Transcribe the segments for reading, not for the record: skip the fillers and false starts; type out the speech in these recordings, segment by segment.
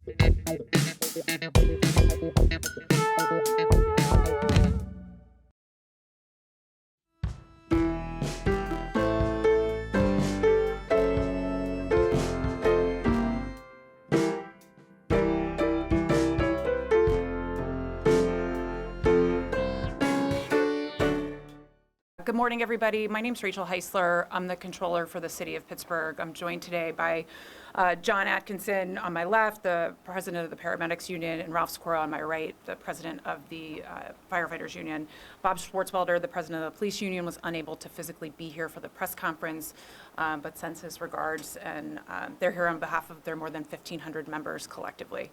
Good morning, everybody. My name is Rachael Heisler. I'm the controller for the city of Pittsburgh. I'm joined today by John Atkinson on my left, the president of the Paramedics Union, and Ralph Sikora on my right, the president of the Firefighters Union. Bob Schwartzwelder, the president of the Police Union, was unable to physically be here for the press conference, but sends his regards, and they're here on behalf of their more than 1,500 members collectively.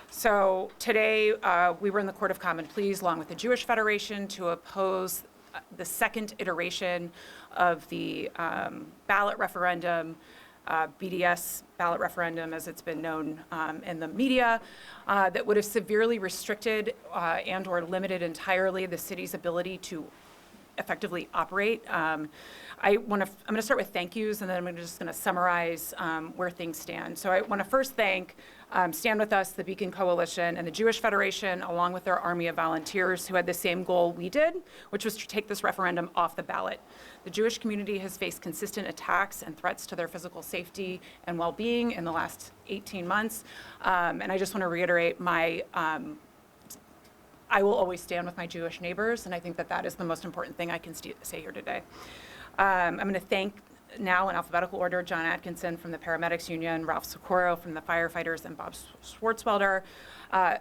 So today, we were in the Court of Common Pleas along with the Jewish Federation to oppose the second iteration of the ballot referendum, BDS ballot referendum, as it's been known in the media, that would have severely restricted and or limited entirely the city's ability to effectively operate. I'm going to start with thank yous, and then I'm just going to summarize where things stand. So I want to first thank Stand With Us, the Beacon Coalition, and the Jewish Federation, along with their army of volunteers who had the same goal we did, which was to take this referendum off the ballot. The Jewish community has faced consistent attacks and threats to their physical safety and well-being in the last 18 months. And I just want to reiterate I will always stand with my Jewish neighbors, and I think that that is the most important thing I can say here today. I'm going to thank now in alphabetical order John Atkinson from the Paramedics Union, Ralph Sikora from the Firefighters, and Bob Schwartzwelder,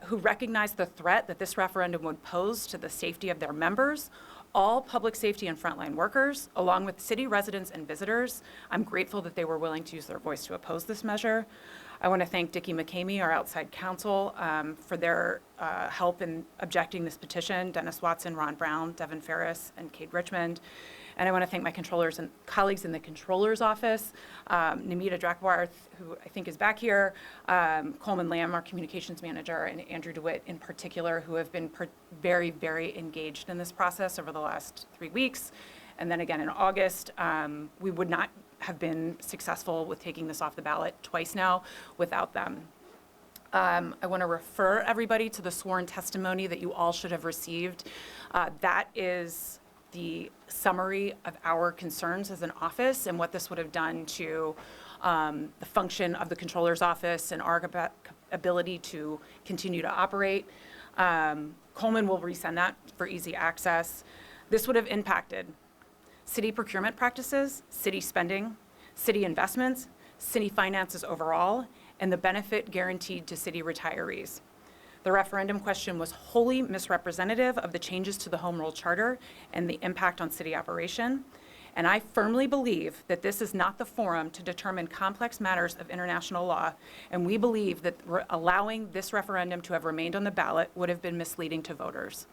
who recognized the threat that this referendum would pose to the safety of their members, all public safety and frontline workers, along with city residents and visitors. I'm grateful that they were willing to use their voice to oppose this measure. I want to thank Dickie McCamey, our outside counsel, for their help in objecting this petition, Dennis Watson, Ron Brown, Devin Ferris, and Kate Richmond. And I want to thank my controllers and colleagues in the controller's office, Namita Drakwarth, who I think is back here, Coleman Lamb, our communications manager, and Andrew DeWitt in particular, who have been very, very engaged in this process over the last 3 weeks. And then again in August, we would not have been successful with taking this off the ballot twice now without them. I want to refer everybody to the sworn testimony that you all should have received. That is the summary of our concerns as an office and what this would have done to the function of the controller's office and our ability to continue to operate. Coleman will resend that for easy access. This would have impacted city procurement practices, city spending, city investments, city finances overall, and the benefit guaranteed to city retirees. The referendum question was wholly misrepresentative of the changes to the Home Rule Charter and the impact on city operation. And I firmly believe that this is not the forum to determine complex matters of international law, and we believe that allowing this referendum to have remained on the ballot would have been misleading to voters.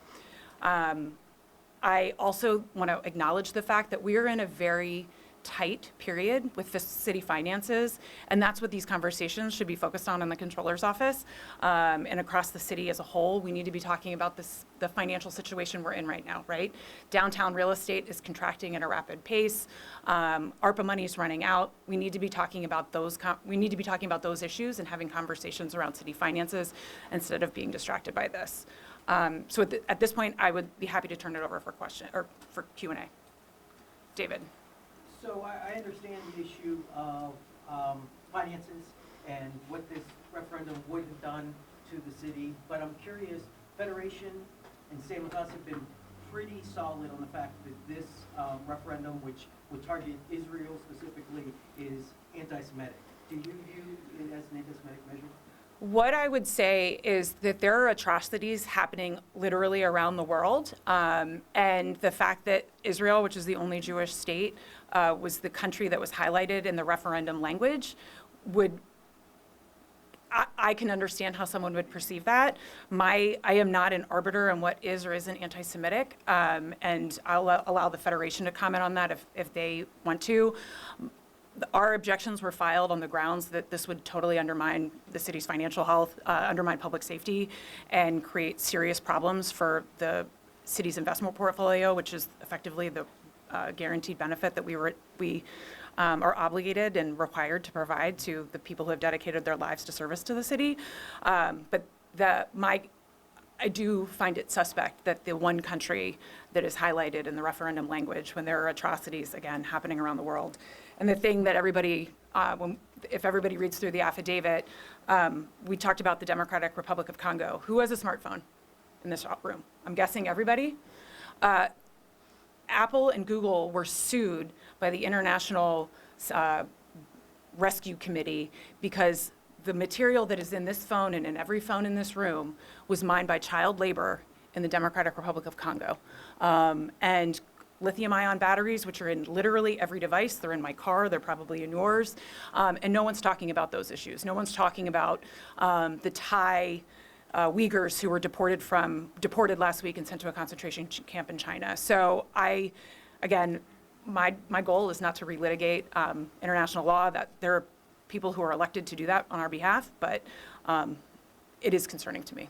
I also want to acknowledge the fact that we are in a very tight period with the city finances, and that's what these conversations should be focused on in the controller's office and across the city as a whole. We need to be talking about the financial situation we're in right now, right? Downtown real estate is contracting at a rapid pace. ARPA money is running out. We need to be talking about those. Issues and having conversations around city finances instead of being distracted by this. So at this point, I would be happy to turn it over for for Q&A. David. So I understand the issue of finances and what this referendum would have done to the city, but I'm curious, Federation and Stand With Us have been pretty solid on the fact that this referendum, which would target Israel specifically, is anti-Semitic. Do you view it as an anti-Semitic measure? What I would say is that there are atrocities happening literally around the world, and the fact that Israel, which is the only Jewish state, was the country that was highlighted in the referendum language, I can understand how someone would perceive that. I am not an arbiter on what is or isn't anti-Semitic, and I'll allow the Federation to comment on that if they want to. Our objections were filed on the grounds that this would totally undermine the city's financial health, undermine public safety, and create serious problems for the city's investment portfolio, which is effectively the guaranteed benefit that we are obligated and required to provide to the people who have dedicated their lives to service to the city. But I do find it suspect that the one country that is highlighted in the referendum language when there are atrocities, again, happening around the world. And the thing that everybody, if everybody reads through the affidavit, we talked about the Democratic Republic of Congo. Who has a smartphone in this room? I'm guessing everybody. Apple and Google were sued by the International Rescue Committee because the material that is in this phone and in every phone in this room was mined by child labor in the Democratic Republic of Congo. And lithium-ion batteries, which are in literally every device, they're in my car, they're probably in yours, and no one's talking about those issues. No one's talking about the Thai Uyghurs who were deported last week and sent to a concentration camp in China. So again, my goal is not to relitigate international law. That there are people who are elected to do that on our behalf, but it is concerning to me.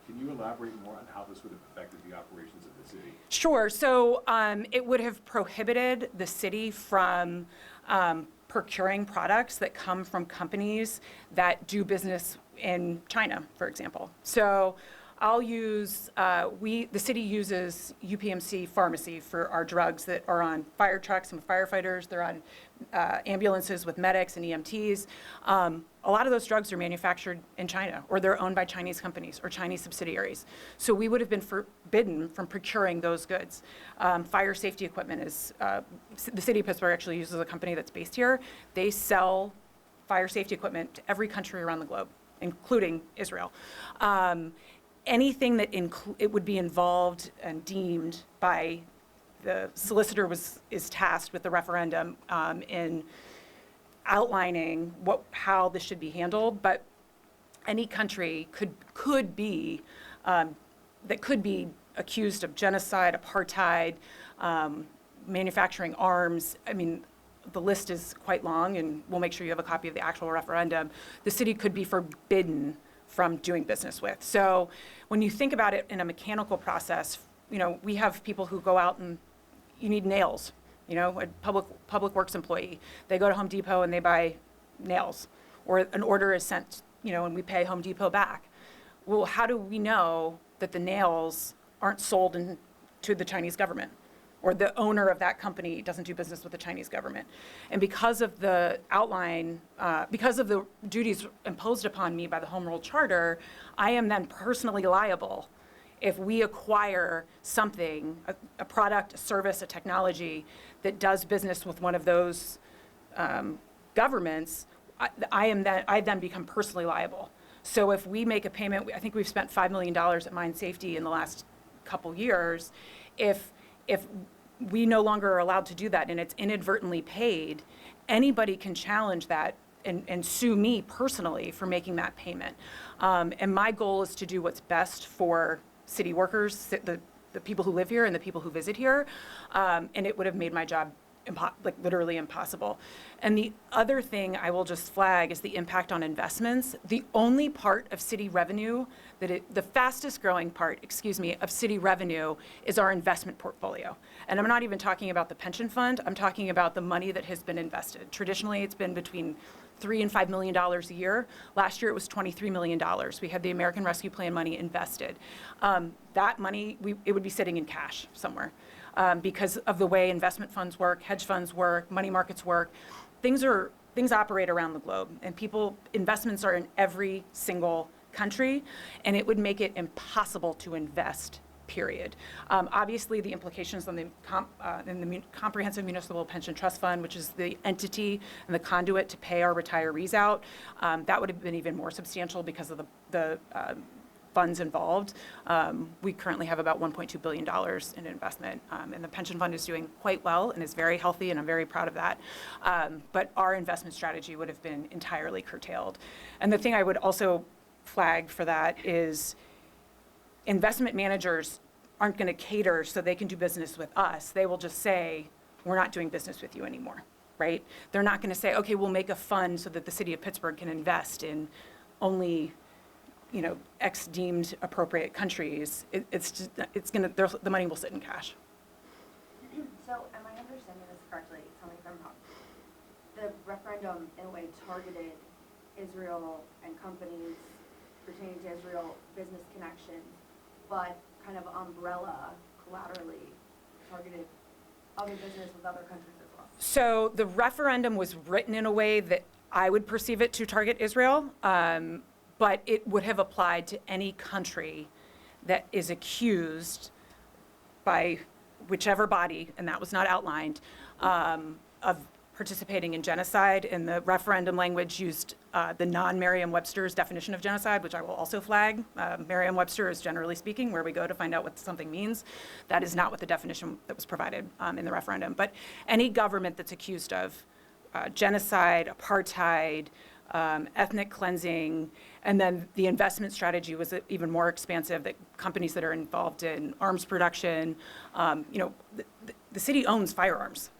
Can you elaborate more on how this would have affected the operations of the city? Sure. So it would have prohibited the city from procuring products that come from companies that do business in China, for example. So I'll use, the city uses UPMC pharmacy for our drugs that are on fire trucks and firefighters. They're on ambulances with medics and EMTs. A lot of those drugs are manufactured in China, or they're owned by Chinese companies or Chinese subsidiaries. So we would have been forbidden from procuring those goods. Fire safety equipment is, the city of Pittsburgh actually uses a company that's based here. They sell fire safety equipment to every country around the globe, including Israel. Anything that it would be involved and deemed by the solicitor is tasked with the referendum in outlining how this should be handled, but any country could be accused of genocide, apartheid, manufacturing arms. I mean, the list is quite long, and we'll make sure you have a copy of the actual referendum. The city could be forbidden from doing business with. So when you think about it in a mechanical process, we have people who go out and you need nails, a public works employee. They go to Home Depot and they buy nails, or an order is sent, and we pay Home Depot back. Well, how do we know that the nails aren't sold to the Chinese government, or the owner of that company doesn't do business with the Chinese government? And because of the because of the duties imposed upon me by the Home Rule Charter, I am then personally liable if we acquire something, a product, a service, a technology that does business with one of those governments. I then become personally liable. So if we make a payment, I think we've spent $5 million at Mine Safety in the last couple years. If we no longer are allowed to do that and it's inadvertently paid, anybody can challenge that and sue me personally for making that payment. And my goal is to do what's best for city workers, the people who live here and the people who visit here, and it would have made my job literally impossible. And the other thing I will just flag is the impact on investments. The only part of city revenue the fastest growing part, of city revenue is our investment portfolio. And I'm not even talking about the pension fund, I'm talking about the money that has been invested. Traditionally, it's been between $3 and $5 million a year. Last year, it was $23 million. We had the American Rescue Plan money invested. That money, it would be sitting in cash somewhere. Because of the way investment funds work, hedge funds work, money markets work. Things operate around the globe, and investments are in every single country, and it would make it impossible to invest, period. Obviously, the implications on the Comprehensive Municipal Pension Trust Fund, which is the entity and the conduit to pay our retirees out, that would have been even more substantial because of the funds involved. We currently have about $1.2 billion in investment, and the pension fund is doing quite well and is very healthy, and I'm very proud of that. But our investment strategy would have been entirely curtailed. And the thing I would also flag for that is investment managers aren't going to cater so they can do business with us. They will just say, we're not doing business with you anymore, right? They're not going to say, okay, we'll make a fund so that the city of Pittsburgh can invest in only X deemed appropriate countries. The money will sit in cash. So am I understanding this correctly? Tell me if I'm wrong. the referendum in a way targeted Israel and companies pertaining to Israel, business connections, but kind of umbrella collaterally targeted other business with other countries as well. So the referendum was written in a way that I would perceive it to target Israel, but it would have applied to any country that is accused by whichever body, and that was not outlined, of participating in genocide. And the referendum language used the non-Merriam-Webster's definition of genocide, which I will also flag. Merriam-Webster is generally speaking where we go to find out what something means. That is not what the definition that was provided in the referendum. But any government that's accused of genocide, apartheid, ethnic cleansing, and then the investment strategy was even more expansive, that companies that are involved in arms production, the city owns firearms.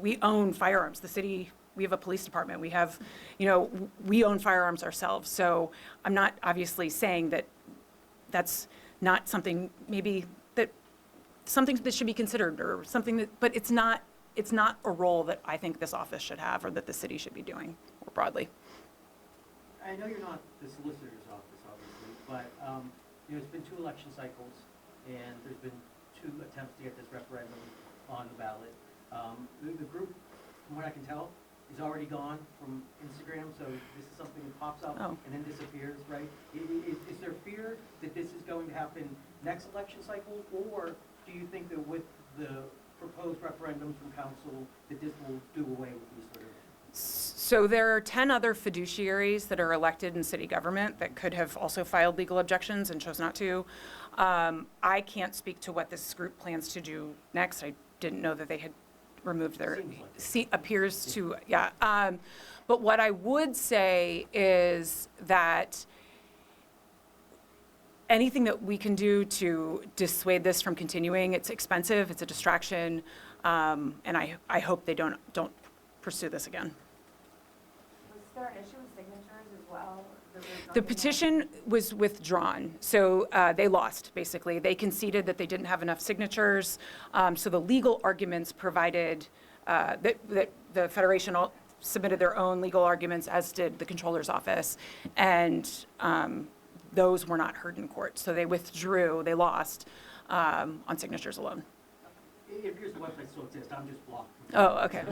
We own firearms. The city, we have a police department. We have, we own firearms ourselves. So I'm not obviously saying that that's not something something that should be considered or something that, but it's not a role that I think this office should have or that the city should be doing more broadly. I know you're not the solicitor's office, obviously, but it's been 2 election cycles, and there's been 2 attempts to get this referendum on the ballot. The group, from what I can tell, is already gone from Instagram, so this is something that pops up and then disappears, right? Is there fear that this is going to happen next election cycle, or do you think that with the proposed referendum from council that this will do away with these sort of? So there are 10 other fiduciaries that are elected in city government that could have also filed legal objections and chose not to. I can't speak to what this group plans to do next. I didn't know that they had removed their seat, appears to, yeah. But what I would say is that anything that we can do to dissuade this from continuing, it's expensive, it's a distraction, and I hope they don't pursue this again. Was there an issue with signatures as well? The petition was withdrawn, so they lost, basically. They conceded that they didn't have enough signatures, so the legal arguments provided, that the Federation submitted their own legal arguments, as did the Controller's office, and those were not heard in court. So they withdrew, they lost on signatures alone. It appears the website still exists, I'm just blocked. Oh, okay.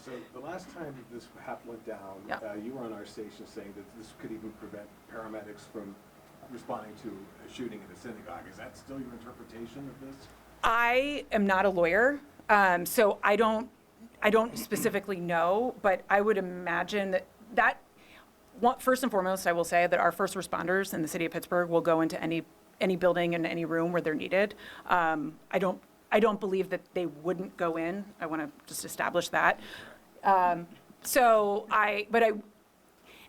So the last time this went down, you were on our station saying that this could even prevent paramedics from responding to a shooting in a synagogue. Is that still your interpretation of this? I am not a lawyer, so I don't specifically know, but I would imagine that first and foremost, I will say that our first responders in the city of Pittsburgh will go into any building and any room where they're needed. I don't believe that they wouldn't go in. I want to just establish that.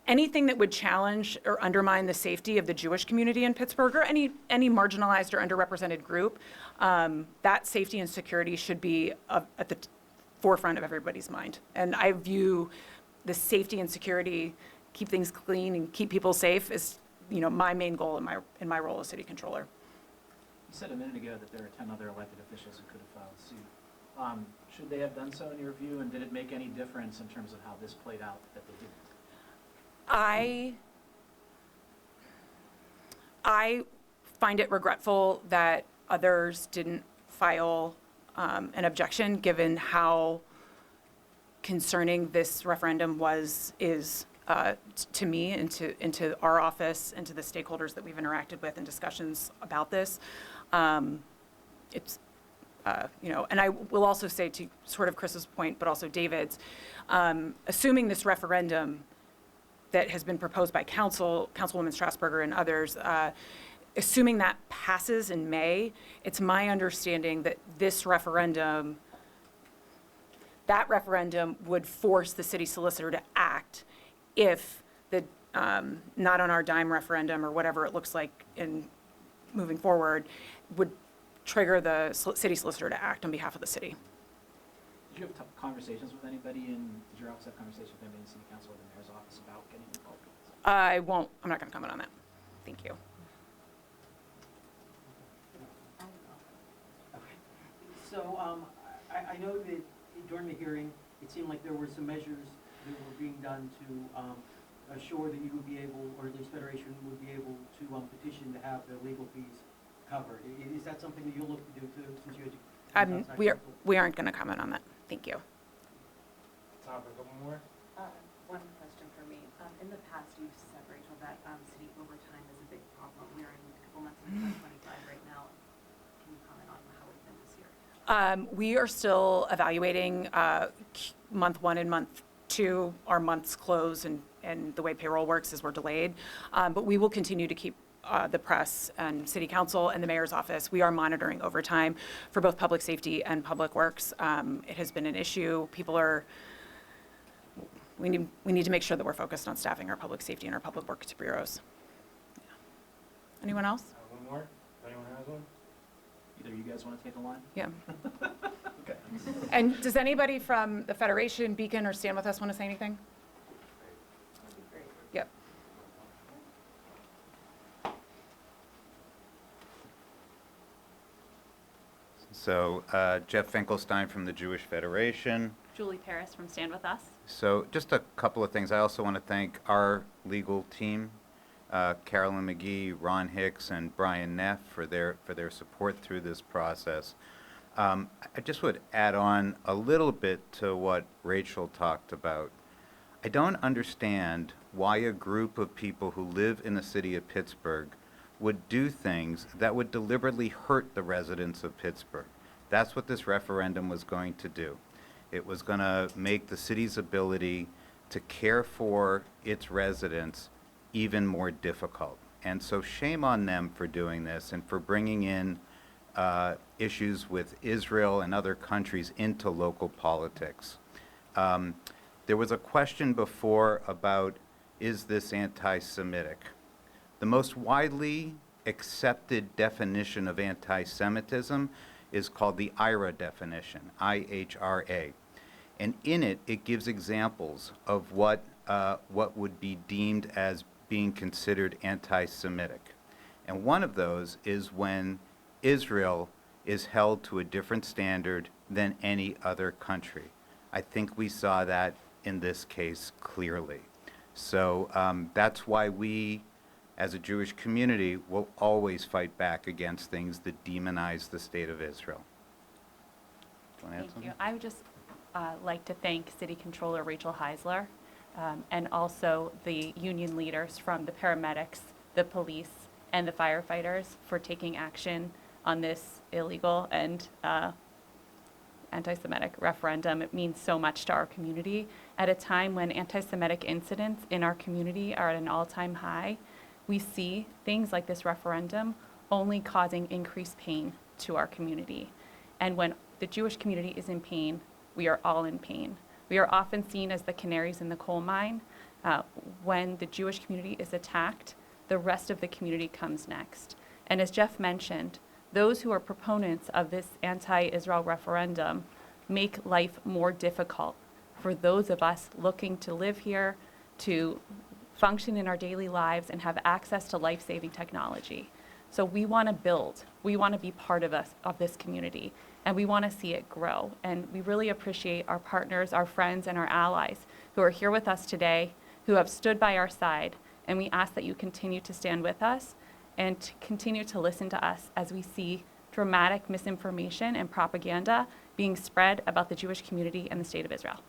Anything that would challenge or undermine the safety of the Jewish community in Pittsburgh, or any marginalized or underrepresented group, that safety and security should be at the forefront of everybody's mind. And I view the safety and security, keep things clean and keep people safe, as my main goal in my role as city controller. You said a minute ago that there are 10 other elected officials who could have filed suit. Should they have done so in your view, and did it make any difference in terms of how this played out that they didn't? I find it regretful that others didn't file an objection, given how concerning this referendum is to me and to our office and to the stakeholders that we've interacted with in discussions about this. It's, and I will also say, to sort of Chris's point, but also David's, assuming this referendum that has been proposed by Councilwoman Strasburger and others, assuming that passes in May, it's my understanding that that referendum would force the city solicitor to act if the not on our dime referendum, or whatever it looks like in moving forward, would trigger the city solicitor to act on behalf of the city. Did you have conversations with anybody, and did your office have conversations with anybody in city council or the mayor's office about getting involved? I'm not going to comment on that. Thank you. Okay. So I know that during the hearing, it seemed like there were some measures that were being done to assure that you would be able, or at least Federation would be able to petition to have the legal fees covered. Is that something that you'll look to do too, since you had to? We aren't going to comment on that. Thank you. Time for a couple more? One question for me. In the past, you've said, Rachel, that city overtime is a big problem. We're in a couple months into 2025 right now. Can you comment on how it's been this year? We are still evaluating month 1 and month 2. Our months close, and the way payroll works is we're delayed. But we will continue to keep the press and city council and the mayor's office. We are monitoring overtime for both public safety and public works. It has been an issue. We need to make sure that we're focused on staffing our public safety and our public works bureaus. Yeah. Anyone else? One more? If anyone has one? Either you guys want to take a line? Yeah. Okay. And does anybody from the Federation, Beacon, or Stand With Us want to say anything? That'd be great. Yep. So Jeff Finkelstein from the Jewish Federation. Julie Paris from Stand With Us. So just a couple of things. I also want to thank our legal team, Carolyn McGee, Ron Hicks, and Brian Neff for their support through this process. I just would add on a little bit to what Rachel talked about. I don't understand why a group of people who live in the city of Pittsburgh would do things that would deliberately hurt the residents of Pittsburgh. That's what this referendum was going to do. It was going to make the city's ability to care for its residents even more difficult. And so shame on them for doing this and for bringing in issues with Israel and other countries into local politics. There was a question before about, is this anti-Semitic? The most widely accepted definition of anti-Semitism is called the IHRA definition, I-H-R-A. And in it, it gives examples of what would be deemed as being considered anti-Semitic. And one of those is when Israel is held to a different standard than any other country. I think we saw that in this case clearly. So that's why we, as a Jewish community, will always fight back against things that demonize the state of Israel. Do you want to add Thank something? you. I would just like to thank City Controller Rachael Heisler and also the union leaders from the paramedics, the police, and the firefighters for taking action on this illegal and anti-Semitic referendum. It means so much to our community. At a time when anti-Semitic incidents in our community are at an all-time high, we see things like this referendum only causing increased pain to our community. And when the Jewish community is in pain, we are all in pain. We are often seen as the canaries in the coal mine. When the Jewish community is attacked, the rest of the community comes next. And as Jeff mentioned, those who are proponents of this anti-Israel referendum make life more difficult for those of us looking to live here, to function in our daily lives, and have access to life-saving technology. So we want to build. We want to be part of this community, and we want to see it grow. And we really appreciate our partners, our friends, and our allies who are here with us today, who have stood by our side, and we ask that you continue to stand with us and to continue to listen to us as we see dramatic misinformation and propaganda being spread about the Jewish community and the state of Israel.